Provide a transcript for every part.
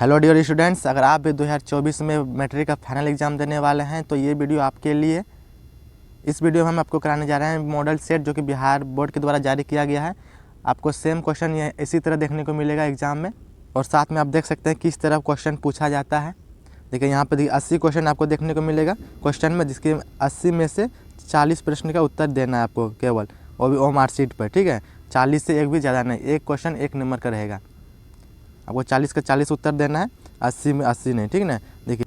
Hello dear students, अगर आप भी 2024 में मैट्रिक का फाइनल एग्ज़ाम देने वाले हैं तो ये वीडियो आपके लिए। इस वीडियो में हम आपको कराने जा रहे हैं मॉडल सेट जो कि बिहार बोर्ड के द्वारा जारी किया गया है। आपको सेम क्वेश्चन ये इसी तरह देखने को मिलेगा एग्ज़ाम में, और साथ में आप देख सकते हैं किस तरह क्वेश्चन पूछा जाता है। देखिए यहाँ पर 80 क्वेश्चन आपको देखने को मिलेगा क्वेश्चन में, जिसके 80 में से 40 प्रश्न का उत्तर देना है आपको केवल, वो भी OMR शीट पर। ठीक है, 40 से एक भी ज़्यादा नहीं, एक क्वेश्चन एक नंबर का रहेगा। आपको 40 का 40 उत्तर देना है, 80 में 80 नहीं। ठीक ना, देखिए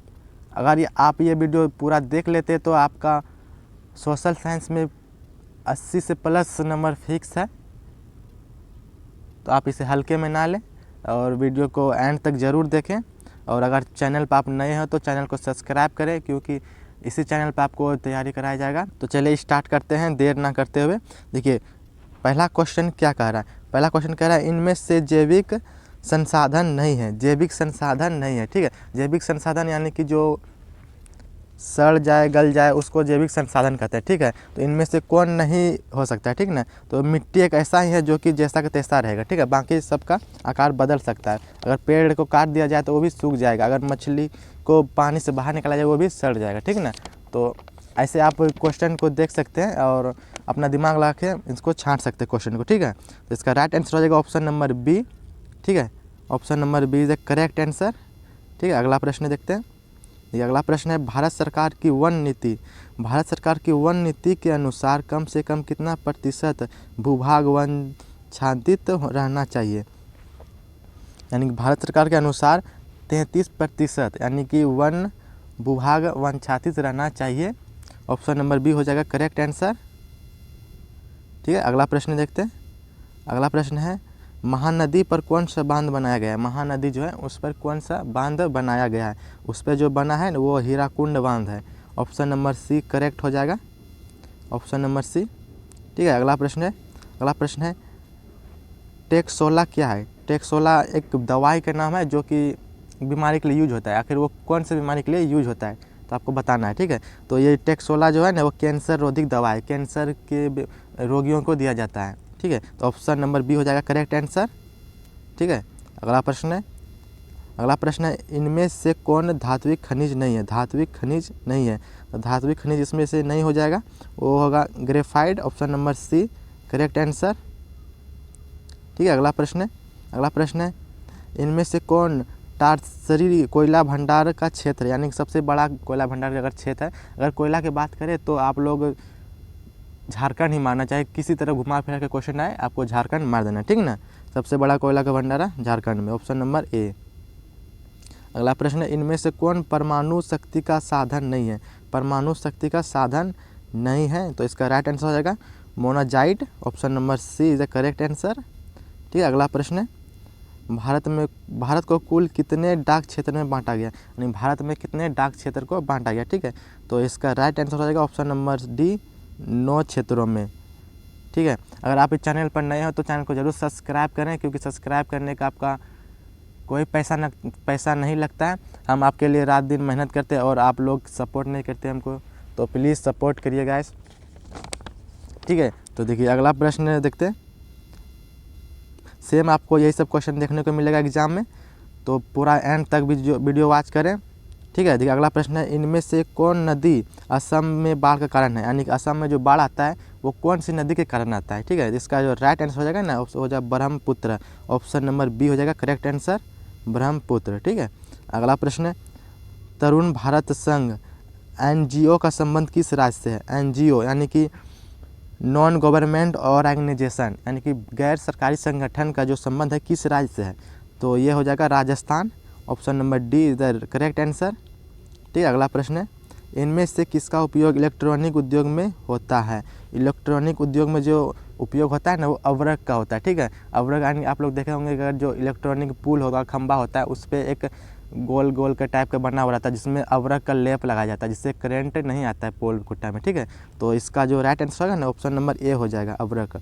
अगर आप ये वीडियो पूरा देख लेते तो आपका सोशल साइंस में 80 से प्लस नंबर फिक्स है। तो आप इसे हल्के में ना लें और वीडियो को एंड तक ज़रूर देखें। और अगर चैनल पर आप नए हो तो चैनल को सब्सक्राइब करें, क्योंकि इसी चैनल पर आपको तैयारी कराया जाएगा। तो चलिए स्टार्ट करते हैं देर ना करते हुए। देखिए पहला क्वेश्चन क्या कह रहा है। पहला क्वेश्चन कह रहा है इनमें से जैविक संसाधन नहीं है। जैविक संसाधन नहीं है। ठीक है, जैविक संसाधन यानी कि जो सड़ जाए गल जाए उसको जैविक संसाधन कहते हैं। ठीक है, तो इनमें से कौन नहीं हो सकता है। ठीक ना, तो मिट्टी एक ऐसा ही है जो कि जैसा का तैसा रहेगा। ठीक है, बाकी सबका आकार बदल सकता है। अगर पेड़ को काट दिया जाए तो वो भी सूख जाएगा, अगर मछली को पानी से बाहर निकाला जाए वो भी सड़ जाएगा। ठीक ना, तो ऐसे आप क्वेश्चन को देख सकते हैं और अपना दिमाग लगा के इसको छांट सकते हैं क्वेश्चन को। ठीक है, तो इसका राइट आंसर हो जाएगा ऑप्शन नंबर बी। ठीक है, option number B is the correct answer. ठीक है, अगला प्रश्न देखते हैं। ये अगला प्रश्न है भारत सरकार की वन नीति। भारत सरकार की वन नीति के अनुसार कम से कम कितना प्रतिशत भूभाग वनच्छादित रहना चाहिए। यानी कि भारत सरकार के अनुसार 33% यानी कि वन भूभाग वनच्छादित रहना चाहिए। ऑप्शन नंबर बी हो जाएगा करेक्ट आंसर। ठीक है, अगला प्रश्न देखते हैं। अगला प्रश्न है महानदी पर कौन सा बांध बनाया गया है। महानदी जो है उस पर कौन सा बांध बनाया गया है। उस पर जो बना है वो हीराकुंड बांध है। ऑप्शन नंबर सी करेक्ट हो जाएगा, ऑप्शन नंबर सी। ठीक है, अगला प्रश्न है। अगला प्रश्न है टेक्सोला क्या है। टेक्सोला एक दवाई का नाम है जो कि बीमारी के लिए यूज होता है। आखिर वो कौन सी बीमारी के लिए यूज होता है तो आपको बताना है। ठीक है, तो ये टेक्सोला जो है ना वो कैंसर रोधक दवा है, कैंसर के रोगियों को दिया जाता है। ठीक है, तो ऑप्शन नंबर बी हो जाएगा करेक्ट आंसर। ठीक है, अगला प्रश्न है। अगला प्रश्न है इनमें से कौन धात्विक खनिज नहीं है। धात्विक खनिज नहीं है, तो धात्विक खनिज इसमें से नहीं हो जाएगा, वो होगा graphite. Option number C correct answer. ठीक है, अगला प्रश्न है। अगला प्रश्न है इनमें से कौन टारसरी कोयला भंडार का क्षेत्र है। यानी कि सबसे बड़ा कोयला भंडार का अगर क्षेत्र है, अगर कोयला की बात करें तो आप लोग झारखंड ही मारना, चाहे किसी तरह घुमा फिरा के क्वेश्चन आए आपको झारखंड मार देना। ठीक ना, सबसे बड़ा कोयला का भंडार है झारखंड में, ऑप्शन नंबर ए। अगला प्रश्न है इनमें से कौन परमाणु शक्ति का साधन नहीं है। परमाणु शक्ति का साधन नहीं है, तो इसका राइट आंसर हो जाएगा monazite. Option number C is the correct answer. ठीक है, अगला प्रश्न है भारत को कुल कितने डाक क्षेत्र में बांटा गया। यानी भारत में कितने डाक क्षेत्र को बांटा गया। ठीक है, तो इसका राइट आंसर हो जाएगा ऑप्शन नंबर डी 9 क्षेत्रों में। ठीक है, अगर आप इस चैनल पर नए हो तो चैनल को जरूर सब्सक्राइब करें, क्योंकि सब्सक्राइब करने का आपका कोई पैसा नहीं लगता है। हम आपके लिए रात दिन मेहनत करते हैं और आप लोग सपोर्ट नहीं करते हमको, तो प्लीज़ सपोर्ट करिए गाइस। ठीक है, तो देखिए अगला प्रश्न देखते हैं। सेम आपको यही सब क्वेश्चन देखने को मिलेगा एग्जाम में, तो पूरा एंड तक भी जो वीडियो वॉच करें। ठीक है, देखिए अगला प्रश्न है इनमें से कौन नदी असम में बाढ़ का कारण है। यानी कि असम में जो बाढ़ आता है वो कौन सी नदी के कारण आता है। ठीक है, इसका जो राइट आंसर हो जाएगा ना हो जाएगा ब्रह्मपुत्र। ऑप्शन नंबर बी हो जाएगा करेक्ट आंसर, ब्रह्मपुत्र। ठीक है, अगला प्रश्न है तरुण भारत संघ NGO का संबंध किस राज्य से है। NGO यानी कि नॉन गवर्नमेंट ऑर्गेनाइजेशन, यानी कि गैर सरकारी संगठन का जो संबंध है किस राज्य से है, तो ये हो जाएगा Rajasthan. Option number D is the correct answer. ठीक है, अगला प्रश्न है इनमें से किसका उपयोग इलेक्ट्रॉनिक उद्योग में होता है। इलेक्ट्रॉनिक उद्योग में जो उपयोग होता है ना वो अवरक का होता है। ठीक है, अवरक यानी आप लोग देखे होंगे अगर जो इलेक्ट्रॉनिक पुल होगा, खंबा होता है, उस पर एक गोल गोल के टाइप का बना हुआ रहता है जिसमें अवरक का लेप लगाया जाता है, जिससे करंट नहीं आता है पोल कुट्टा में। ठीक है, तो इसका जो राइट आंसर होगा ना ऑप्शन नंबर ए हो जाएगा अवरक।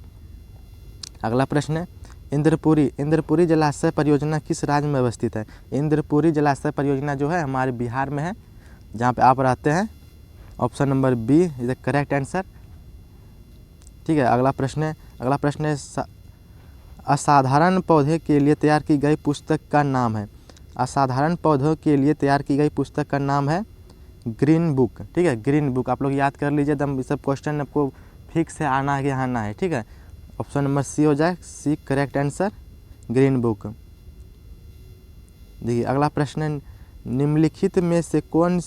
अगला प्रश्न है इंद्रपुरी जलाशय परियोजना किस राज्य में अवस्थित है। इंद्रपुरी जलाशय परियोजना जो है हमारे बिहार में है, जहाँ पे आप रहते हैं। Option number B is the correct answer. ठीक है, अगला प्रश्न है असाधारण पौधे के लिए तैयार की गई पुस्तक का नाम है। असाधारण पौधों के लिए तैयार की गई पुस्तक का नाम है ग्रीन बुक। ठीक है, ग्रीन बुक आप लोग याद कर लीजिए, एकदम सब क्वेश्चन आपको फिक्स से आना है आना है। ठीक है, ऑप्शन नंबर सी हो जाए, C correct answer, green book. देखिए अगला प्रश्न है, निम्नलिखित में से कौन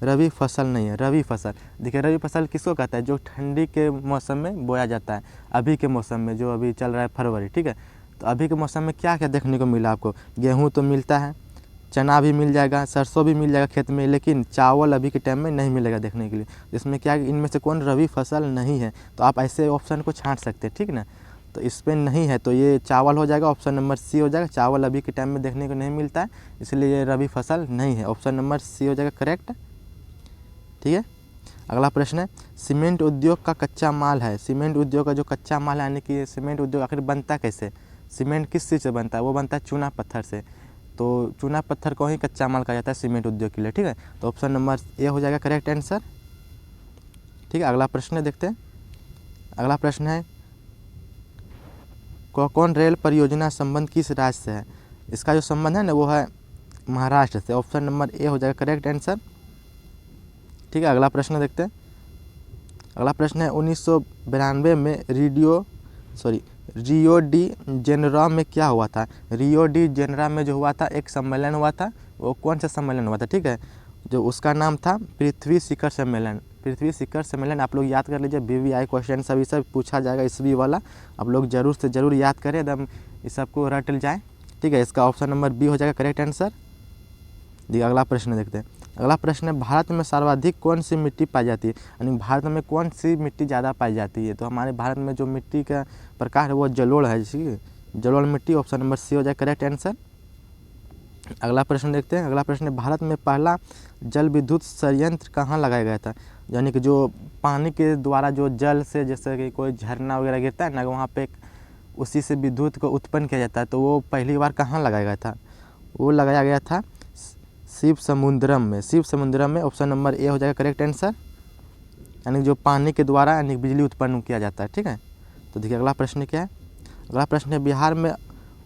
रबी फसल नहीं है? रबी फसल, देखिए रबी फसल किसको कहता है? जो ठंडी के मौसम में बोया जाता है। अभी के मौसम में जो अभी चल रहा है फरवरी, ठीक है, तो अभी के मौसम में क्या क्या देखने को मिला आपको? गेहूँ तो मिलता है, चना भी मिल जाएगा, सरसों भी मिल जाएगा खेत में, लेकिन चावल अभी के टाइम में नहीं मिलेगा देखने के लिए। इसमें क्या, इनमें से कौन रबी फसल नहीं है? तो आप ऐसे ऑप्शन को छांट सकते हैं, ठीक ना। तो इस पर नहीं है तो ये चावल हो जाएगा, ऑप्शन नंबर सी हो जाएगा। चावल अभी के टाइम में देखने को नहीं मिलता है, इसलिए ये रबी फसल नहीं है, ऑप्शन नंबर सी हो जाएगा करेक्ट। ठीक है, अगला प्रश्न है, सीमेंट उद्योग का कच्चा माल है। सीमेंट उद्योग का जो कच्चा माल है, यानी कि सीमेंट उद्योग आखिर बनता कैसे? सीमेंट किस चीज़ से बनता है? वो बनता है चूना पत्थर से। तो चूना पत्थर को ही कच्चा माल कहा जाता है सीमेंट उद्योग के लिए। ठीक है, तो ऑप्शन नंबर ए हो जाएगा करेक्ट आंसर। ठीक है, अगला प्रश्न देखते हैं। अगला प्रश्न है, कोंकण रेल परियोजना संबंध किस राज्य से है? इसका जो संबंध है ना वो है महाराष्ट्र से, ऑप्शन नंबर ए हो जाएगा करेक्ट आंसर। ठीक है, अगला प्रश्न देखते हैं। अगला प्रश्न है, 1992 में रियो डी जेनेरो में क्या हुआ था? रियो डी जेनेरो में जो हुआ था एक सम्मेलन हुआ था, वो कौन सा सम्मेलन हुआ था? ठीक है, जो उसका नाम था पृथ्वी शिखर सम्मेलन। पृथ्वी शिखर सम्मेलन आप लोग याद कर लीजिए, BVI क्वेश्चन सभी सब पूछा जाएगा ईस्वी वाला, आप लोग जरूर से ज़रूर याद करें, एकदम इस सबको रट जाए। ठीक है, इसका ऑप्शन नंबर बी हो जाएगा करेक्ट आंसर। देखिए अगला प्रश्न देखते हैं। अगला प्रश्न है, भारत में सर्वाधिक कौन सी मिट्टी पाई जाती है? यानी भारत में कौन सी मिट्टी ज़्यादा पाई जाती है? तो हमारे भारत में जो मिट्टी का प्रकार है वो जलोढ़ है, जैसे जलोढ़ मिट्टी, ऑप्शन नंबर सी हो जाए करेक्ट आंसर। अगला प्रश्न देखते हैं। अगला प्रश्न है, भारत में पहला जल विद्युत संयंत्र कहाँ लगाया गया था? यानी कि जो पानी के द्वारा जो जल से, जैसे कि कोई झरना वगैरह गिरता है ना, वहाँ पे उसी से विद्युत को उत्पन्न किया जाता है, तो वो पहली बार कहाँ लगाया गया था? वो लगाया गया था शिव समुद्रम में। शिव समुद्रम में, ऑप्शन नंबर ए हो जाएगा करेक्ट आंसर। यानी जो पानी के द्वारा यानी बिजली उत्पन्न किया जाता है। ठीक है, तो देखिए अगला प्रश्न क्या है। अगला प्रश्न है, बिहार में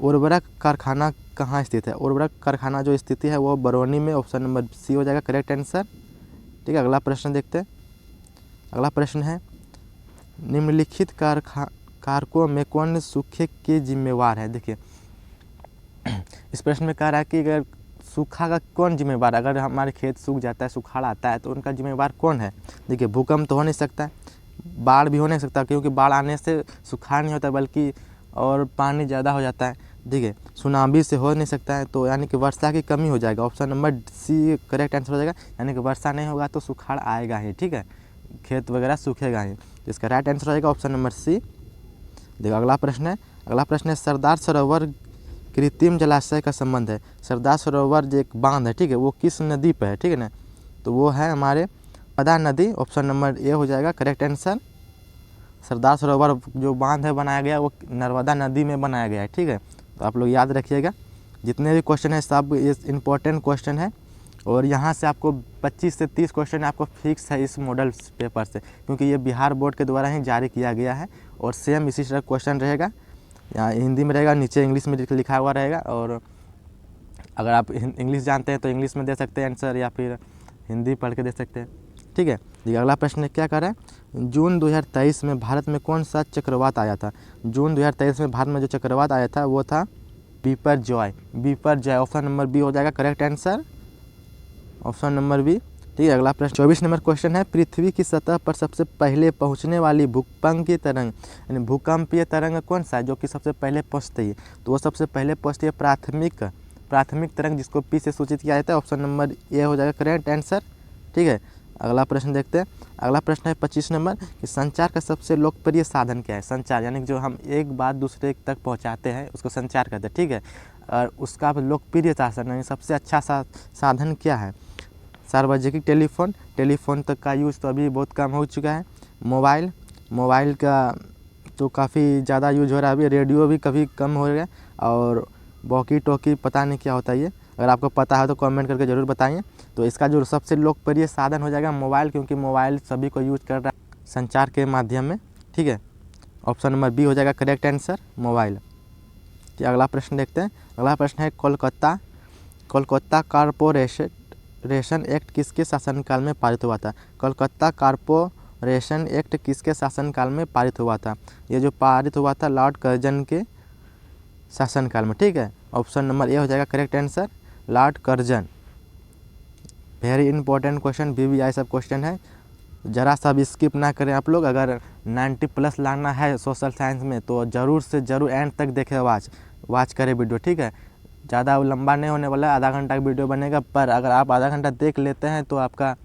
उर्वरक कारखाना कहाँ स्थित है? उर्वरक कारखाना जो स्थिति है वो बरौनी में, ऑप्शन नंबर सी हो जाएगा करेक्ट आंसर। ठीक है, अगला प्रश्न देखते हैं। अगला प्रश्न है, निम्नलिखित कारकों में कौन सूखे के जिम्मेवार है? देखिए इस प्रश्न में कह रहा है कि अगर सूखा का कौन जिम्मेवार, अगर हमारे खेत सूख जाता है, सुखाड़ आता है, तो उनका जिम्मेवार कौन है? देखिए भूकंप तो हो नहीं सकता है, बाढ़ भी हो नहीं सकता, क्योंकि बाढ़ आने से सुखाड़ नहीं होता बल्कि और पानी ज़्यादा हो जाता है। देखिए सुनामी से हो नहीं सकता है, तो यानी कि वर्षा की कमी हो जाएगा, option number C correct answer हो जाएगा। यानी कि वर्षा नहीं होगा तो सुखाड़ आएगा ही। ठीक है, खेत वगैरह सूखेगा ही, तो इसका राइट आंसर हो जाएगा ऑप्शन नंबर सी। देखो अगला प्रश्न है। अगला प्रश्न है, सरदार सरोवर कृत्रिम जलाशय का संबंध है। सरदार सरोवर जो एक बांध है, ठीक है, वो किस नदी पर है? ठीक है ना, तो वो है हमारे नर्मदा नदी, ऑप्शन नंबर ए हो जाएगा करेक्ट आंसर। सरदार सरोवर जो बांध है बनाया गया वो नर्मदा नदी में बनाया गया है। ठीक है, तो आप लोग याद रखिएगा, जितने भी क्वेश्चन है सब ये इंपॉर्टेंट क्वेश्चन है, और यहाँ से आपको 25 से 30 क्वेश्चन आपको फिक्स है इस मॉडल पेपर से, क्योंकि ये बिहार बोर्ड के द्वारा ही जारी किया गया है। और सेम इसी तरह क्वेश्चन रहेगा, यहाँ हिंदी में रहेगा, नीचे इंग्लिश में लिखा हुआ रहेगा, और अगर आप इंग्लिश जानते हैं तो इंग्लिश में दे सकते हैं आंसर, या फिर हिंदी पढ़ के दे सकते हैं। ठीक है, देखिए अगला प्रश्न क्या कर रहा है, जून 2023 में भारत में कौन सा चक्रवात आया था? जून 2023 में भारत में जो चक्रवात आया था वो था Biparjoy. Biparjoy, option number B हो जाएगा correct answer, option number B. ठीक है, अगला प्रश्न 24 नंबर क्वेश्चन है, पृथ्वी की सतह पर सबसे पहले पहुंचने वाली भूकंपीय तरंग, यानी भूकंपीय तरंग कौन सा है जो कि सबसे पहले पहुंचती है? तो वो सबसे पहले पहुंचती है प्राथमिक तरंग, जिसको पी से सूचित किया जाता है, ऑप्शन नंबर ए हो जाएगा करेक्ट आंसर। ठीक है, अगला प्रश्न देखते हैं। अगला प्रश्न है 25 नंबर कि संचार का सबसे लोकप्रिय साधन क्या है? संचार यानी कि जो हम एक बात दूसरे तक पहुंचाते हैं उसको संचार कहते हैं। ठीक है, और उसका लोकप्रिय साधन यानी सबसे अच्छा साधन क्या है? सार्वजनिक टेलीफोन तक का यूज़ तो अभी बहुत कम हो चुका है। मोबाइल का तो काफ़ी ज़्यादा यूज हो रहा है अभी। रेडियो भी कभी कम हो गया, और वॉकी टॉकी पता नहीं क्या होता है ये, अगर आपको पता है तो कमेंट करके ज़रूर बताइए। तो इसका जो सबसे लोकप्रिय साधन हो जाएगा मोबाइल, क्योंकि मोबाइल सभी को यूज कर रहा है संचार के माध्यम में। ठीक है, ऑप्शन नंबर बी हो जाएगा करेक्ट आंसर, मोबाइल। अगला प्रश्न देखते हैं। अगला प्रश्न है, कोलकाता कोलकाता कॉरपोरेशन एक्ट किसके शासनकाल में पारित हुआ था? कोलकाता कॉरपोरेशन एक्ट किसके शासनकाल में पारित हुआ था? ये जो पारित हुआ था लॉर्ड कर्जन के शासनकाल में, ठीक है। ऑप्शन नंबर ए हो जाएगा correct answer, Lord Curzon. Very important question, VVI सब क्वेश्चन है, ज़रा सा भी स्किप ना करें आप लोग। अगर 90+ लाना है सोशल साइंस में तो ज़रूर से ज़रूर एंड तक देखें, वॉच करें वीडियो, ठीक है। ज़्यादा लंबा नहीं होने वाला है, आधा घंटा का वीडियो बनेगा, पर अगर आप आधा घंटा देख लेते हैं तो आपका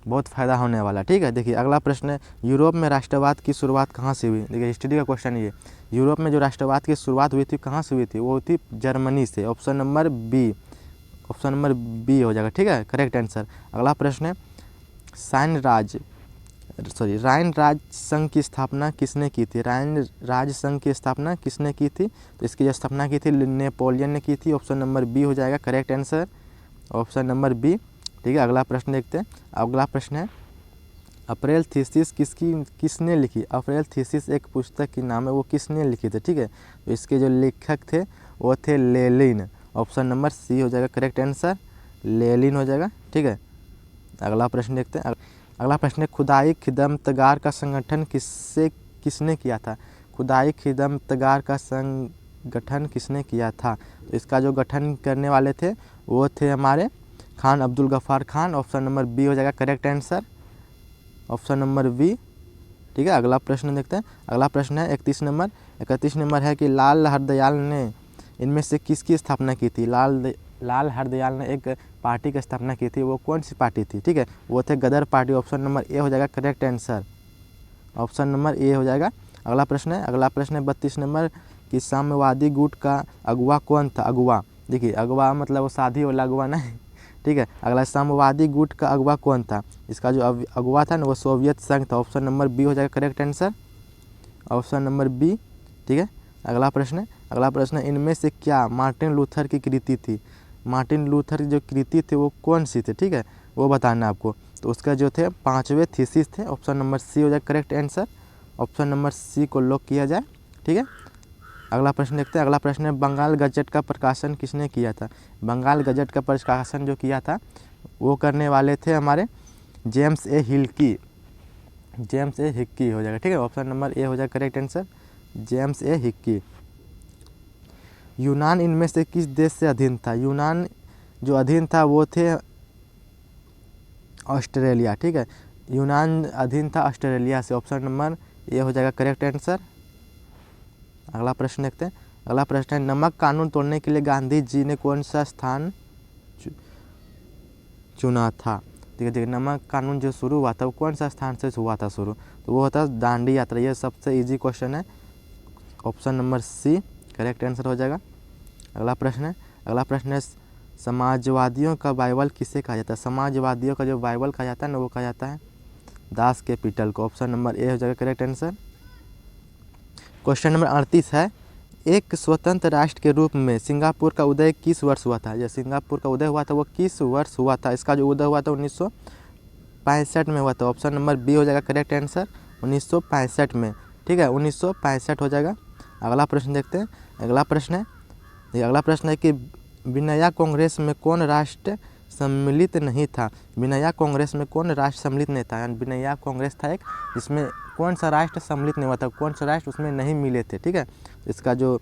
बहुत फ़ायदा होने वाला है, ठीक है। देखिए अगला प्रश्न है, यूरोप में राष्ट्रवाद की शुरुआत कहाँ से हुई? देखिए हिस्ट्री का क्वेश्चन ये, यूरोप में जो राष्ट्रवाद की शुरुआत हुई थी कहाँ से हुई थी? वो हुई थी जर्मनी से। ऑप्शन नंबर बी हो जाएगा, ठीक है, करेक्ट आंसर। अगला प्रश्न है, राइन राज संघ की स्थापना किसने की थी? राइन राज संघ की स्थापना किसने की थी? तो इसकी जो स्थापना की थी नेपोलियन ने की थी। ऑप्शन नंबर बी हो जाएगा correct answer, option number B, ठीक है। अगला प्रश्न देखते हैं। अगला प्रश्न है, अप्रैल थीसिस किसने लिखी? अप्रैल थीसिस एक पुस्तक की नाम है, वो किसने लिखी थी, ठीक है। तो इसके जो लेखक थे वो थे लेनिन। ऑप्शन नंबर सी हो जाएगा करेक्ट आंसर, लेनिन हो जाएगा, ठीक है। अगला प्रश्न देखते हैं। अगला प्रश्न है, खुदाई खिदमतगार का संगठन किसने किया था? खुदाई खिदमतगार का संगठन किसने किया था? तो इसका जो गठन करने वाले थे वो थे हमारे Khan Abdul Ghaffar Khan. Option number B हो जाएगा correct answer, option number B, ठीक है। अगला प्रश्न देखते हैं। अगला प्रश्न है 31 नंबर है कि लाल हरदयाल ने इनमें से किसकी स्थापना की थी? लाल हरदयाल ने एक पार्टी की स्थापना की थी, वो कौन सी पार्टी थी, ठीक है? वो थे गदर पार्टी। ऑप्शन नंबर ए हो जाएगा correct answer, option number A हो जाएगा। अगला प्रश्न है 32 नंबर कि साम्यवादी गुट का अगुवा कौन था? अगुवा, देखिए अगुवा मतलब वो शादी वाला अगुवा नहीं, ठीक है। अगला, साम्यवादी गुट का अगुवा कौन था? इसका जो अगुवा था ना वो सोवियत संघ था। ऑप्शन नंबर बी हो जाएगा correct answer, option number B, ठीक है। अगला प्रश्न है इनमें से क्या मार्टिन लूथर की कृति थी? मार्टिन लूथर की जो कृति थी वो कौन सी थी, ठीक है, वो बताना है आपको। तो उसका जो थे 5वें थीसिस थे। ऑप्शन नंबर सी हो जाए correct answer, option number C को लॉक किया जाए, ठीक है। अगला प्रश्न देखते हैं। अगला प्रश्न है, बंगाल गजट का प्रकाशन किसने किया था? बंगाल गजट का प्रकाशन जो किया था वो करने वाले थे हमारे जेम्स ए हिक्की हो जाएगा, ठीक है। ऑप्शन नंबर ए हो जाएगा करेक्ट आंसर, जेम्स ए हिक्की। यूनान इनमें से किस देश से अधीन था? यूनान जो अधीन था वो थे ऑस्ट्रेलिया, ठीक है। यूनान अधीन था ऑस्ट्रेलिया से। ऑप्शन नंबर ए हो जाएगा करेक्ट आंसर। अगला प्रश्न देखते हैं। अगला प्रश्न है, नमक कानून तोड़ने के लिए गांधी जी ने कौन सा स्थान चुना था? देखिए नमक कानून जो शुरू हुआ था वो कौन सा स्थान से हुआ था शुरू? तो वो होता है दांडी यात्रा। ये सबसे इजी क्वेश्चन है, option number C correct answer हो जाएगा। अगला प्रश्न है समाजवादियों का बाइबल किसे कहा जाता है? समाजवादियों का जो बाइबल कहा जाता है ना वो कहा जाता है दास कैपिटल को। ऑप्शन नंबर ए हो जाएगा करेक्ट आंसर। क्वेश्चन नंबर 38 है, एक स्वतंत्र राष्ट्र के रूप में सिंगापुर का उदय किस वर्ष हुआ था? जो सिंगापुर का उदय हुआ था वो किस वर्ष हुआ था? इसका जो उदय हुआ था 1965 में हुआ था। ऑप्शन नंबर बी हो जाएगा करेक्ट आंसर, 1965 में, ठीक है, 1965 हो जाएगा। अगला प्रश्न देखते हैं। अगला प्रश्न है कि विनया कांग्रेस में कौन राष्ट्र सम्मिलित नहीं था? विनया कांग्रेस में कौन राष्ट्र सम्मिलित नहीं था? विनया कांग्रेस था एक, जिसमें कौन सा राष्ट्र सम्मिलित नहीं हुआ था, कौन सा राष्ट्र उसमें नहीं मिले थे, ठीक है। इसका जो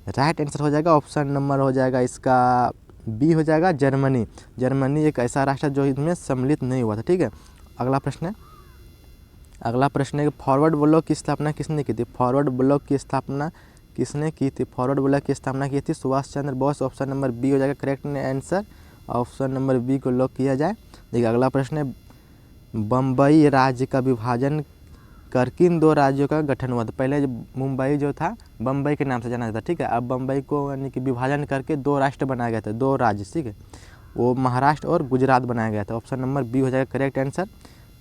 राइट आंसर हो जाएगा ऑप्शन नंबर हो जाएगा इसका बी हो जाएगा, जर्मनी। जर्मनी एक ऐसा राष्ट्र जो इसमें सम्मिलित नहीं हुआ था, ठीक है। अगला प्रश्न है कि फॉरवर्ड ब्लॉक की स्थापना किसने की थी? फॉरवर्ड ब्लॉक की स्थापना किसने की थी? फॉरवर्ड ब्लॉक की स्थापना की थी Subhash Chandra Bose. Option number B हो जाएगा correct answer, option number B को लॉक किया जाए। देखिए अगला प्रश्न है, बम्बई राज्य का विभाजन कर किन दो राज्यों का गठन हुआ था? पहले मुंबई जो था बम्बई के नाम से जाना जाता था, ठीक है। अब बम्बई को यानी कि विभाजन करके दो राष्ट्र बनाया गया था, दो राज्य, ठीक है, वो महाराष्ट्र और गुजरात बनाया गया था। ऑप्शन नंबर बी हो जाएगा करेक्ट आंसर।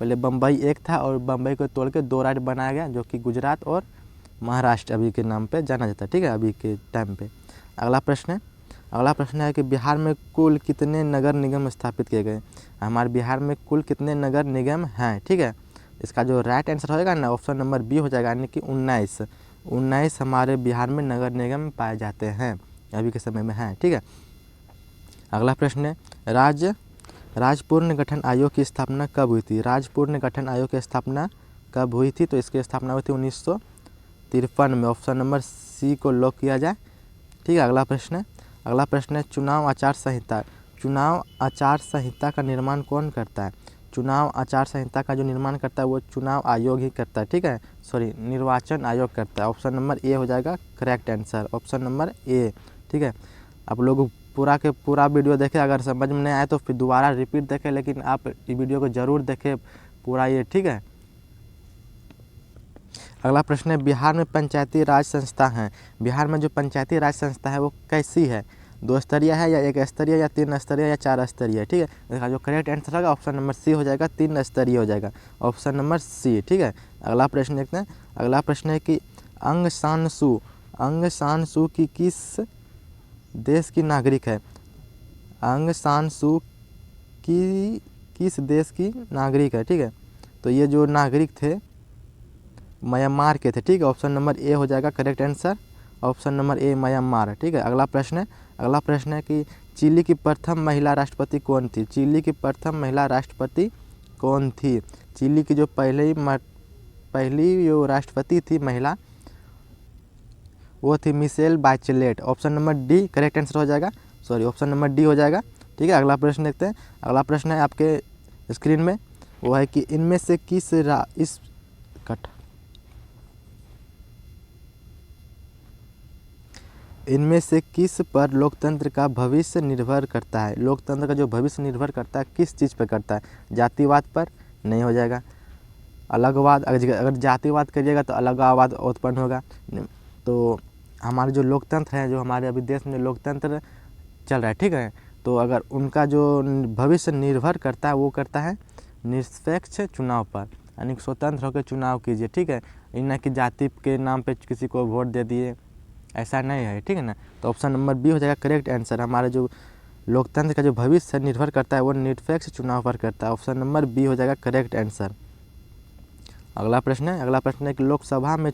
पहले बम्बई एक था और बम्बई को तोड़ के दो राज्य बनाया गया जो कि गुजरात और महाराष्ट्र अभी के नाम पे जाना जाता है, ठीक है, अभी के टाइम पे। अगला प्रश्न है कि बिहार में कुल कितने नगर निगम स्थापित किए गए? हमारे बिहार में कुल कितने नगर निगम हैं, ठीक है। इसका जो राइट आंसर होएगा ना ऑप्शन नंबर बी हो जाएगा, यानी कि 19 हमारे बिहार में नगर निगम पाए जाते हैं, अभी के समय में हैं, ठीक है। अगला प्रश्न है राज्य पुनर्गठन आयोग की स्थापना कब हुई थी? राज्य पुनर्गठन आयोग की स्थापना कब हुई थी? तो इसकी स्थापना हुई थी 1953 में। ऑप्शन नंबर सी को लॉक किया जाए। ठीक है, अगला प्रश्न है चुनाव आचार संहिता का निर्माण कौन करता है? चुनाव आचार संहिता का जो निर्माण करता है वो चुनाव आयोग ही करता है। ठीक है, निर्वाचन आयोग करता है। ऑप्शन नंबर ए हो जाएगा करेक्ट आंसर, ऑप्शन नंबर ए। ठीक है, आप लोग पूरा के पूरा वीडियो देखें, अगर समझ में नहीं आए तो फिर दोबारा रिपीट देखें, लेकिन आप इस वीडियो को ज़रूर देखें पूरा ये। ठीक है, अगला प्रश्न है बिहार में पंचायती राज संस्था है, बिहार में जो पंचायती राज संस्था है वो कैसी है? 2 स्तरीय है या 1 स्तरीय या 3 स्तरीय या 4 स्तरीय? ठीक है, इसका जो करेक्ट आंसर होगा ऑप्शन नंबर सी हो जाएगा, 3 स्तरीय हो जाएगा, ऑप्शन नंबर सी। ठीक है, अगला प्रश्न देखते हैं। अगला प्रश्न है कि अंग सान सू की किस देश की नागरिक है? अंग सान सू की किस देश की नागरिक है? ठीक है, तो ये जो नागरिक थे म्यांमार के थे। ठीक है, ऑप्शन नंबर ए हो जाएगा करेक्ट आंसर, ऑप्शन नंबर ए म्यांमार। ठीक है, अगला प्रश्न है कि चिली की प्रथम महिला राष्ट्रपति कौन थी? चिली की प्रथम महिला राष्ट्रपति कौन थी? चिली की जो पहली जो राष्ट्रपति थी महिला वो थी Michelle Bachelet. Option number D correct answer हो जाएगा, ऑप्शन नंबर डी हो जाएगा। ठीक है, अगला प्रश्न देखते हैं। अगला प्रश्न है आपके स्क्रीन में, वो है कि इनमें से किस पर लोकतंत्र का भविष्य निर्भर करता है? लोकतंत्र का जो भविष्य निर्भर करता है किस चीज़ पर करता है? जातिवाद पर? नहीं हो जाएगा। अलगवाद, अगर जातिवाद करिएगा तो अलगाववाद उत्पन्न होगा। तो हमारे जो लोकतंत्र है, जो हमारे अभी देश में लोकतंत्र चल रहा है, ठीक है, तो अगर उनका जो भविष्य निर्भर करता है वो करता है निष्पक्ष चुनाव पर, यानी स्वतंत्र होकर चुनाव कीजिए। ठीक है, न कि जाति के नाम पे किसी को वोट दे दिए, ऐसा नहीं है। ठीक है ना, तो ऑप्शन नंबर बी हो जाएगा करेक्ट आंसर। हमारे जो लोकतंत्र का जो भविष्य निर्भर करता है वो निष्पक्ष चुनाव पर करता है, ऑप्शन नंबर बी हो जाएगा करेक्ट आंसर। अगला प्रश्न है कि लोकसभा में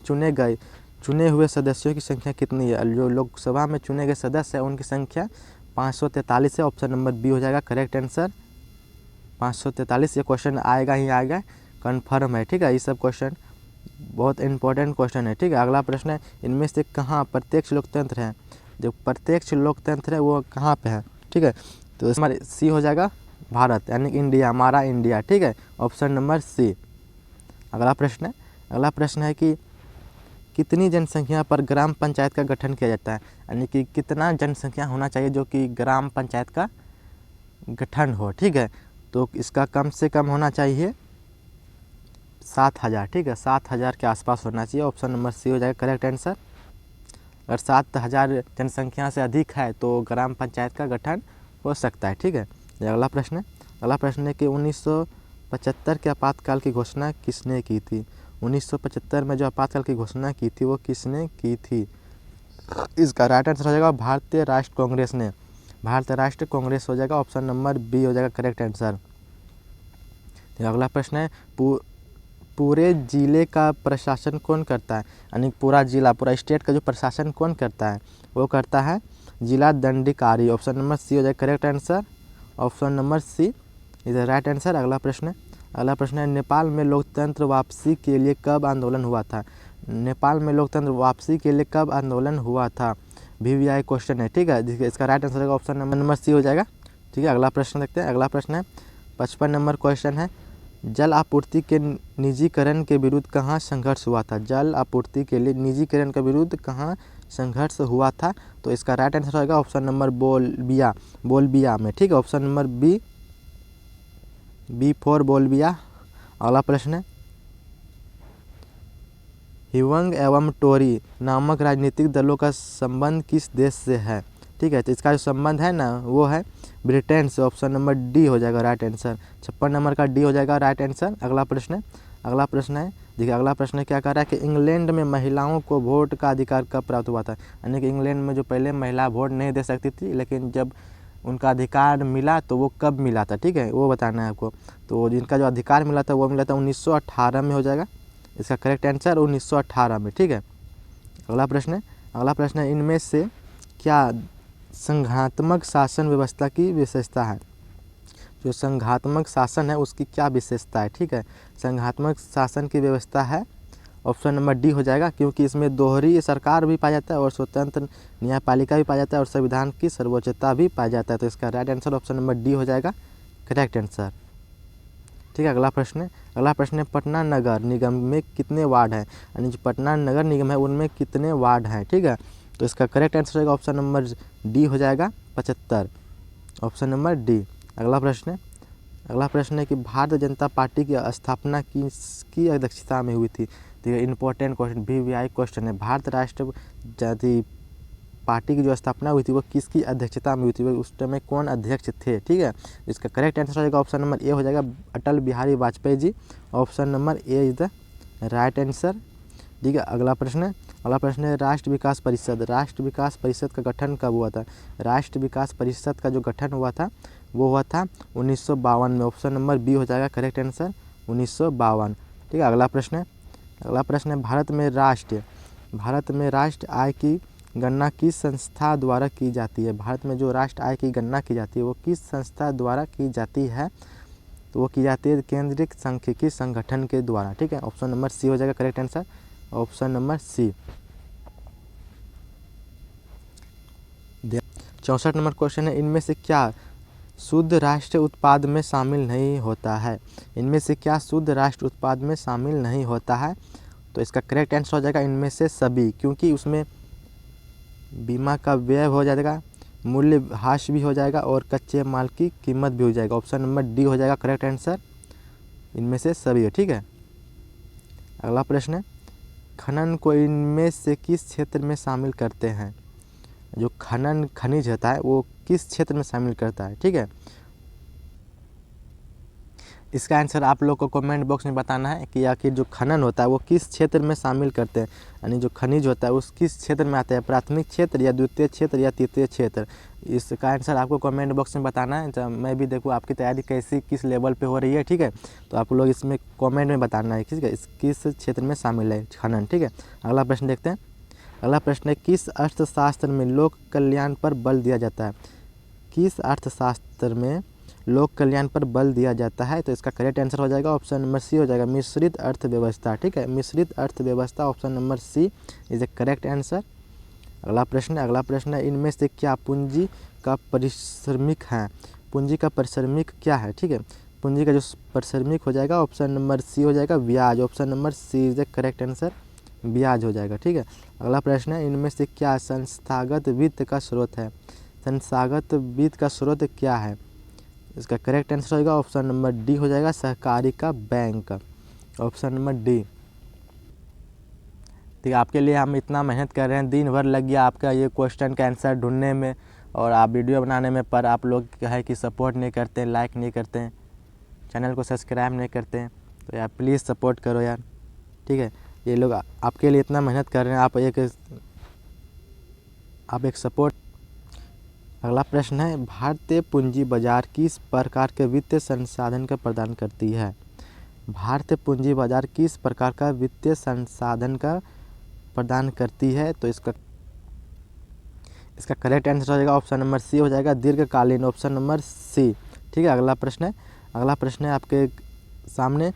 चुने हुए सदस्यों की संख्या कितनी है? जो लोकसभा में चुने गए सदस्य हैं उनकी संख्या 543 है, ऑप्शन नंबर बी हो जाएगा करेक्ट आंसर, 543। ये क्वेश्चन आएगा ही आएगा, कन्फर्म है। ठीक है, ये सब क्वेश्चन बहुत इंपॉर्टेंट क्वेश्चन है। ठीक है, अगला प्रश्न है इनमें से कहाँ प्रत्यक्ष लोकतंत्र है? जो प्रत्यक्ष लोकतंत्र है वो कहाँ पे है? ठीक है, तो हमारे सी हो जाएगा भारत, यानी इंडिया, हमारा इंडिया। ठीक है, ऑप्शन नंबर सी। अगला प्रश्न है कि कितनी जनसंख्या पर ग्राम पंचायत का गठन किया जाता है? यानी कि कितना जनसंख्या होना चाहिए जो कि ग्राम पंचायत का गठन हो? ठीक है, तो इसका कम से कम होना चाहिए 7,000। ठीक है, 7,000 के आसपास होना चाहिए, ऑप्शन नंबर सी हो जाएगा करेक्ट आंसर। अगर 7,000 जनसंख्या से अधिक है तो ग्राम पंचायत का गठन हो सकता है। ठीक है, अगला प्रश्न है कि 1975 के आपातकाल की घोषणा किसने की थी? 1975 में जो आपातकाल की घोषणा की थी वो किसने की थी? इसका राइट आंसर हो जाएगा भारतीय राष्ट्र कांग्रेस ने, भारतीय राष्ट्र कांग्रेस हो जाएगा, ऑप्शन नंबर बी हो जाएगा करेक्ट आंसर। अगला प्रश्न है पूरे जिले का प्रशासन कौन करता है? यानी पूरा स्टेट का जो प्रशासन कौन करता है? वो करता है जिला दंडाधिकारी, ऑप्शन नंबर सी हो जाएगा correct answer, option number C is right answer. अगला प्रश्न है नेपाल में लोकतंत्र वापसी के लिए कब आंदोलन हुआ था? नेपाल में लोकतंत्र वापसी के लिए कब आंदोलन हुआ था? VVI क्वेश्चन है। ठीक है, इसका राइट आंसर होगा ऑप्शन नंबर सी हो जाएगा। ठीक है, अगला प्रश्न देखते हैं। अगला प्रश्न है 55 नंबर क्वेश्चन है जल आपूर्ति के निजीकरण के विरुद्ध कहाँ संघर्ष हुआ था? जल आपूर्ति के लिए निजीकरण के विरुद्ध कहाँ संघर्ष हुआ था? तो इसका राइट आंसर होगा ऑप्शन नंबर बोलबिया में। ठीक है, ऑप्शन नंबर बी फॉर बोलबिया। अगला प्रश्न है हिवंग एवं टोरी नामक राजनीतिक दलों का संबंध किस देश से है? ठीक है, तो इसका जो संबंध है ना वो है ब्रिटेन से, ऑप्शन नंबर डी हो जाएगा राइट आंसर, 56 नंबर का डी हो जाएगा राइट आंसर। अगला प्रश्न है देखिए, अगला प्रश्न क्या कर रहा है कि इंग्लैंड में महिलाओं को वोट का अधिकार कब प्राप्त हुआ था? यानी कि इंग्लैंड में जो पहले महिला वोट नहीं दे सकती थी, लेकिन जब उनका अधिकार मिला तो वो कब मिला था? ठीक है, वो बताना है आपको। तो जिनका जो अधिकार मिला था वो मिला था 1918 में हो जाएगा, इसका करेक्ट आंसर 1918 में। ठीक है, अगला प्रश्न है इनमें से क्या संघात्मक शासन व्यवस्था की विशेषता है। जो संघात्मक शासन है उसकी क्या विशेषता है, ठीक है। संघात्मक शासन की व्यवस्था है ऑप्शन नंबर डी हो जाएगा, क्योंकि इसमें दोहरी सरकार भी पाया जाता है और स्वतंत्र न्यायपालिका भी पाया जाता है और संविधान की सर्वोच्चता भी पाया जाता है। तो इसका right answer option number D हो जाएगा करेक्ट आंसर, ठीक है। अगला प्रश्न है पटना नगर निगम में कितने वार्ड हैं, यानी जो पटना नगर निगम है उनमें कितने वार्ड हैं, ठीक है। तो इसका करेक्ट आंसर होगा ऑप्शन नंबर डी हो जाएगा 75, ऑप्शन नंबर डी। अगला प्रश्न है कि भारतीय जनता पार्टी की स्थापना किसकी अध्यक्षता में हुई थी। तो ये इंपॉर्टेंट क्वेश्चन, VVI क्वेश्चन है। भारत राष्ट्रीय पार्टी की जो स्थापना हुई थी वो किसकी अध्यक्षता में हुई थी, उस टाइम में कौन अध्यक्ष थे, ठीक है। इसका करेक्ट आंसर हो जाएगा ऑप्शन नंबर ए हो जाएगा Atal Bihari Vajpayee ji, option number A is the right answer, ठीक है। अगला प्रश्न है राष्ट्र विकास परिषद का गठन कब हुआ था। राष्ट्र विकास परिषद का जो गठन हुआ था वो हुआ था 1952 में, ऑप्शन नंबर बी हो जाएगा करेक्ट आंसर 1952, ठीक है। अगला प्रश्न है भारत में राष्ट्र आय की गणना किस संस्था द्वारा की जाती है। भारत में जो राष्ट्र आय की गणना की जाती है वो किस संस्था द्वारा की जाती है, तो वो की जाती है केंद्रीय सांख्यिकी संगठन के द्वारा, ठीक है। ऑप्शन नंबर सी हो जाएगा correct answer, option number C. 64 number question है इनमें से क्या शुद्ध राष्ट्र उत्पाद में शामिल नहीं होता है। इनमें से क्या शुद्ध राष्ट्र उत्पाद में शामिल नहीं होता है, तो इसका करेक्ट आंसर हो जाएगा इनमें से सभी, क्योंकि उसमें बीमा का व्यय हो जाएगा, मूल्य ह्रास भी हो जाएगा और कच्चे माल की कीमत भी हो जाएगा। ऑप्शन नंबर डी हो जाएगा करेक्ट आंसर, इनमें से सभी है, ठीक है। अगला प्रश्न है खनन को इनमें से किस क्षेत्र में शामिल करते हैं। जो खनिज होता है वो किस क्षेत्र में शामिल करता है, ठीक है। इसका आंसर आप लोग को कमेंट बॉक्स में बताना है कि आखिर जो खनन होता है वो किस क्षेत्र में शामिल करते हैं, यानी जो खनिज होता है उस किस क्षेत्र में आता है, प्राथमिक क्षेत्र या द्वितीय क्षेत्र या तृतीय क्षेत्र। इसका आंसर आपको कमेंट बॉक्स में बताना है, जब मैं भी देखूँ आपकी तैयारी कैसी किस लेवल पे हो रही है, ठीक है। तो आप लोग इसमें कमेंट में बताना है, ठीक है, किस क्षेत्र में शामिल है खनन, ठीक है। अगला प्रश्न देखते हैं। अगला प्रश्न है किस अर्थशास्त्र में लोक कल्याण पर बल दिया जाता है। किस अर्थशास्त्र में लोक कल्याण पर बल दिया जाता है, तो इसका करेक्ट आंसर हो जाएगा ऑप्शन नंबर सी हो जाएगा मिश्रित अर्थव्यवस्था, ठीक है। मिश्रित अर्थव्यवस्था option number C is the correct answer. अगला प्रश्न है इनमें से क्या पूंजी का परिश्रमिक है। पूंजी का परिश्रमिक क्या है, ठीक है। पूंजी का जो परिश्रमिक हो जाएगा ऑप्शन नंबर सी हो जाएगा ब्याज, option number C is the correct answer, ब्याज हो जाएगा, ठीक है। अगला प्रश्न है इनमें से क्या संस्थागत वित्त का स्रोत है। संस्थागत वित्त का स्रोत क्या है, इसका करेक्ट आंसर होगा ऑप्शन नंबर डी हो जाएगा सहकारी का बैंक, ऑप्शन नंबर डी। ठीक है, आपके लिए हम इतना मेहनत कर रहे हैं, दिन भर लग गया आपका ये क्वेश्चन का आंसर ढूंढने में और आप वीडियो बनाने में, पर आप लोग क्या है कि सपोर्ट नहीं करते, लाइक नहीं करते हैं, चैनल को सब्सक्राइब नहीं करते हैं। तो यार प्लीज़ सपोर्ट करो यार, ठीक है। ये लोग आपके लिए इतना मेहनत कर रहे हैं, आप एक सपोर्ट। अगला प्रश्न है भारतीय पूंजी बाजार किस प्रकार के वित्तीय संसाधन का प्रदान करती है। भारतीय पूंजी बाजार किस प्रकार का वित्तीय संसाधन का प्रदान करती है, तो इसका करेक्ट आंसर हो जाएगा ऑप्शन नंबर सी हो जाएगा दीर्घकालीन, ऑप्शन नंबर सी, ठीक है। अगला प्रश्न है आपके सामने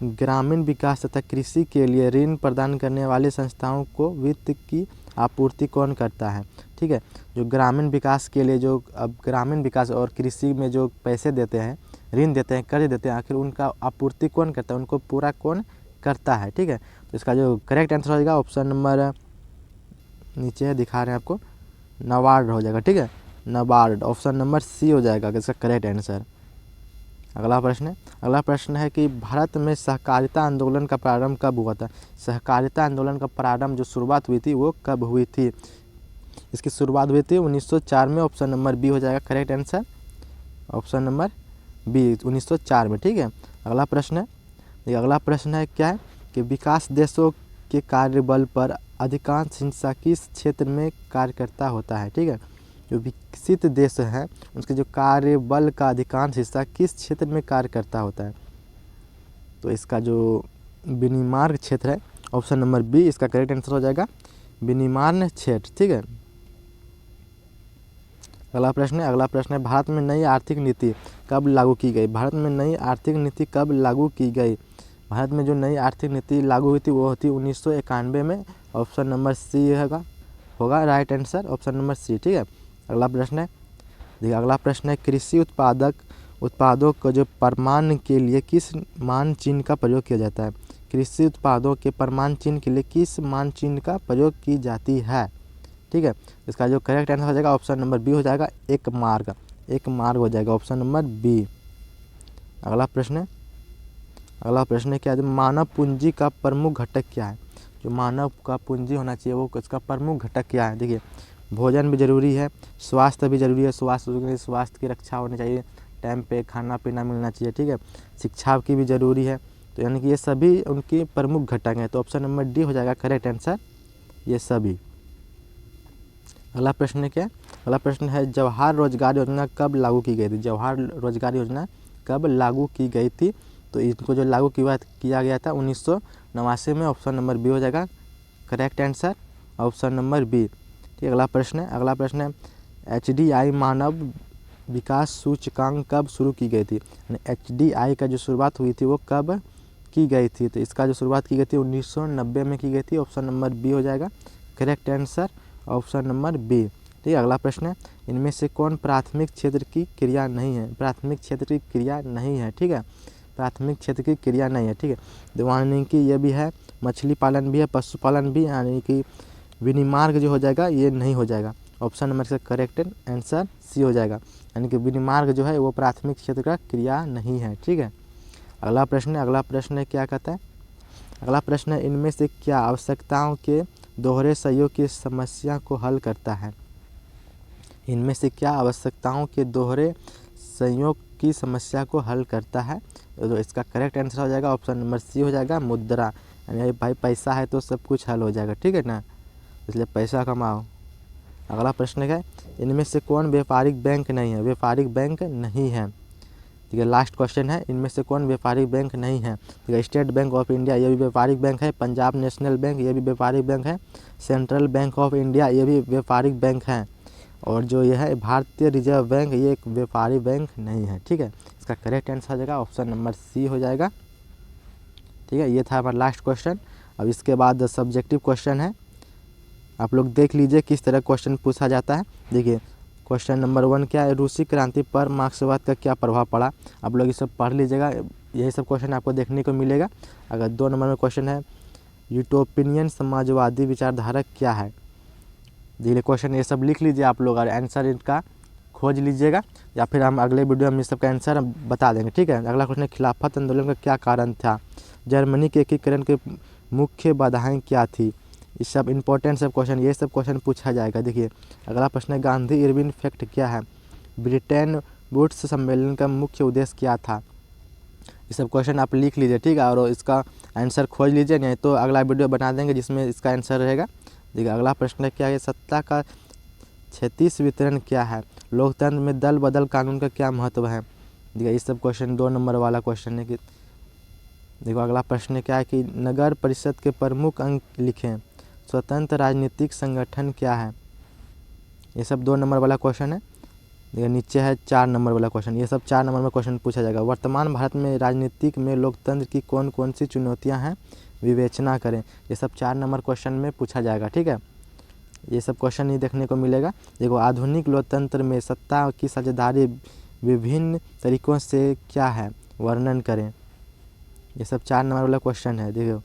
ग्रामीण विकास तथा कृषि के लिए ऋण प्रदान करने वाली संस्थाओं को वित्त की आपूर्ति कौन करता है, ठीक है। जो ग्रामीण विकास के लिए जो अब ग्रामीण विकास और कृषि में जो पैसे देते हैं, ऋण देते हैं, कर्ज देते हैं, आखिर उनका आपूर्ति कौन करता है, उनको पूरा कौन करता है, ठीक है। तो इसका जो करेक्ट आंसर हो जाएगा ऑप्शन नंबर नीचे दिखा रहे हैं आपको, नाबार्ड हो जाएगा, ठीक है, नाबार्ड, ऑप्शन नंबर सी हो जाएगा इसका करेक्ट आंसर। अगला प्रश्न है कि भारत में सहकारिता आंदोलन का प्रारंभ कब हुआ था। सहकारिता आंदोलन का प्रारंभ जो शुरुआत हुई थी वो कब हुई थी, इसकी शुरुआत हुई थी 1904 में, ऑप्शन नंबर बी हो जाएगा correct answer, option number B 1904 में, ठीक है। अगला प्रश्न है क्या है कि विकास देशों के कार्यबल पर अधिकांश हिस्सा किस क्षेत्र में कार्यकर्ता होता है, ठीक है। जो विकसित देश हैं उसके जो कार्यबल का अधिकांश हिस्सा किस क्षेत्र में कार्य करता होता है, तो इसका जो विनिर्माण क्षेत्र है, ऑप्शन नंबर बी इसका करेक्ट आंसर हो जाएगा विनिर्माण क्षेत्र, ठीक है। अगला प्रश्न है भारत में नई आर्थिक नीति कब लागू की गई। भारत में नई आर्थिक नीति कब लागू की गई। भारत में जो नई आर्थिक नीति लागू हुई थी वो थी 1991 में। ऑप्शन नंबर सी होगा right answer, option number C. ठीक है, अगला प्रश्न है कृषि उत्पादों को जो प्रमाण के लिए किस मान चिन्ह का प्रयोग किया जाता है। कृषि उत्पादों के प्रमाण चिन्ह के लिए किस मान चिन्ह का प्रयोग की जाती है। ठीक है, इसका जो करेक्ट आंसर हो जाएगा ऑप्शन नंबर बी हो जाएगा, एक मार्ग हो जाएगा, ऑप्शन नंबर बी। अगला प्रश्न क्या है, मानव पूंजी का प्रमुख घटक क्या है। जो मानव का पूंजी होना चाहिए वो उसका प्रमुख घटक क्या है। देखिए, भोजन भी जरूरी है, स्वास्थ्य भी जरूरी है, स्वास्थ्य की रक्षा होनी चाहिए, टाइम पे खाना पीना मिलना चाहिए। ठीक है, शिक्षा की भी जरूरी है, तो यानी कि ये सभी उनकी प्रमुख घटक हैं, तो ऑप्शन नंबर डी हो जाएगा करेक्ट आंसर, ये सभी। अगला प्रश्न क्या है, अगला प्रश्न है जवाहर रोजगार योजना कब लागू की गई थी। जवाहर रोजगार योजना कब लागू की गई थी, तो इनको जो लागू किया गया था 1989 में, ऑप्शन नंबर बी हो जाएगा correct answer, option number B. ठीक, अगला प्रश्न है HDI मानव विकास सूचकांक कब शुरू की गई थी। HDI का जो शुरुआत हुई थी वो कब की गई थी, तो इसका जो शुरुआत की गई थी 1990 में की गई थी, ऑप्शन नंबर बी हो जाएगा correct answer, option number B. ठीक है, अगला प्रश्न है इनमें से कौन प्राथमिक क्षेत्र की क्रिया नहीं है। प्राथमिक क्षेत्र की क्रिया नहीं है, ठीक है, प्राथमिक क्षेत्र की क्रिया नहीं है। ठीक है, तो यानी कि ये भी है, मछली पालन भी है, पशुपालन भी, यानी कि विनिमार्ग जो हो जाएगा ये नहीं हो जाएगा, ऑप्शन नंबर से करेक्ट आंसर सी हो जाएगा, यानी कि विनिमार्ग जो है वो प्राथमिक क्षेत्र का क्रिया नहीं है। ठीक है, अगला प्रश्न क्या कहता है, अगला प्रश्न है इनमें से क्या आवश्यकताओं के दोहरे सहयोग की समस्या को हल करता है। इनमें से क्या आवश्यकताओं के दोहरे संयोग की समस्या को हल करता है, तो इसका करेक्ट आंसर हो जाएगा ऑप्शन नंबर सी हो जाएगा मुद्रा, यानी भाई पैसा है तो सब कुछ हल हो जाएगा। ठीक है ना, इसलिए पैसा कमाओ। अगला प्रश्न है इनमें से कौन व्यापारिक बैंक नहीं है। व्यापारिक बैंक नहीं है, ठीक है, लास्ट क्वेश्चन है इनमें से कौन व्यापारिक बैंक नहीं है। ठीक है, स्टेट बैंक ऑफ इंडिया ये भी व्यापारिक बैंक है, पंजाब नेशनल बैंक ये भी व्यापारिक बैंक है, सेंट्रल बैंक ऑफ इंडिया ये भी व्यापारिक बैंक है, और जो यह है भारतीय रिजर्व बैंक ये एक व्यापारिक बैंक नहीं है। ठीक है, इसका करेक्ट आंसर हो जाएगा ऑप्शन नंबर सी हो जाएगा। ठीक है, ये था हमारा लास्ट क्वेश्चन। अब इसके बाद सब्जेक्टिव क्वेश्चन है, आप लोग देख लीजिए किस तरह क्वेश्चन पूछा जाता है। देखिए क्वेश्चन नंबर 1 क्या है, रूसी क्रांति पर मार्क्सवाद का क्या प्रभाव पड़ा। आप लोग ये सब पढ़ लीजिएगा, यही सब क्वेश्चन आपको देखने को मिलेगा। अगर 2 नंबर में क्वेश्चन है यूटोपियन समाजवादी विचारधारा क्या है। देखिए क्वेश्चन ये सब लिख लीजिए आप लोग और आंसर इनका खोज लीजिएगा, या फिर हम अगले वीडियो में इस सब का आंसर बता देंगे। ठीक है, अगला क्वेश्चन है खिलाफत आंदोलन का क्या कारण था। जर्मनी के एकीकरण के मुख्य बाधाएं क्या थी। ये सब इंपॉर्टेंट सब क्वेश्चन, ये सब क्वेश्चन पूछा जाएगा। देखिए अगला प्रश्न है गांधी इरविन फैक्ट क्या है। ब्रिटेन वुड्स सम्मेलन का मुख्य उद्देश्य क्या था। ये सब क्वेश्चन आप लिख लीजिए, ठीक है, और इसका आंसर खोज लीजिए, नहीं तो अगला वीडियो बना देंगे जिसमें इसका आंसर रहेगा। देखिए अगला प्रश्न क्या है, सत्ता का क्षैतिज वितरण क्या है। लोकतंत्र में दल बदल कानून का क्या महत्व है। देखिए ये सब क्वेश्चन 2 नंबर वाला क्वेश्चन है कि देखो अगला प्रश्न क्या है कि नगर परिषद के प्रमुख अंग लिखें। स्वतंत्र राजनीतिक संगठन क्या है। ये सब 2 नंबर वाला क्वेश्चन है। देखिए नीचे है 4 नंबर वाला क्वेश्चन, ये सब 4 नंबर में क्वेश्चन पूछा जाएगा। वर्तमान भारत में राजनीतिक में लोकतंत्र की कौन कौन सी चुनौतियां हैं, विवेचना करें। ये सब 4 नंबर क्वेश्चन में पूछा जाएगा। ठीक है, ये सब क्वेश्चन ही देखने को मिलेगा। देखो आधुनिक लोकतंत्र में सत्ता की साझेदारी विभिन्न तरीकों से क्या है, वर्णन करें। ये सब 4 नंबर वाला क्वेश्चन है। देखो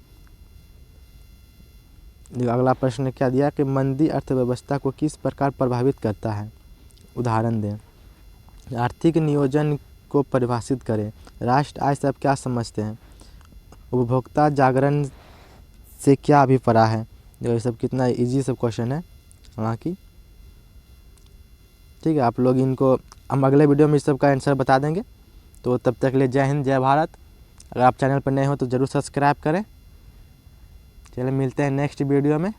अगला प्रश्न क्या दिया कि मंदी अर्थव्यवस्था को किस प्रकार प्रभावित करता है, उदाहरण दें। आर्थिक नियोजन को परिभाषित करें। राष्ट्र आय से आप क्या समझते हैं। उपभोक्ता जागरण से क्या अभिप्राय है। देखो ये सब कितना इजी सब क्वेश्चन है हालांकि। ठीक है, आप लोग इनको हम अगले वीडियो में इस सब का आंसर बता देंगे। तो तब तक के लिए जय हिंद जय भारत। अगर आप चैनल पर नए हो तो ज़रूर सब्सक्राइब करें। चलिए मिलते हैं नेक्स्ट वीडियो में।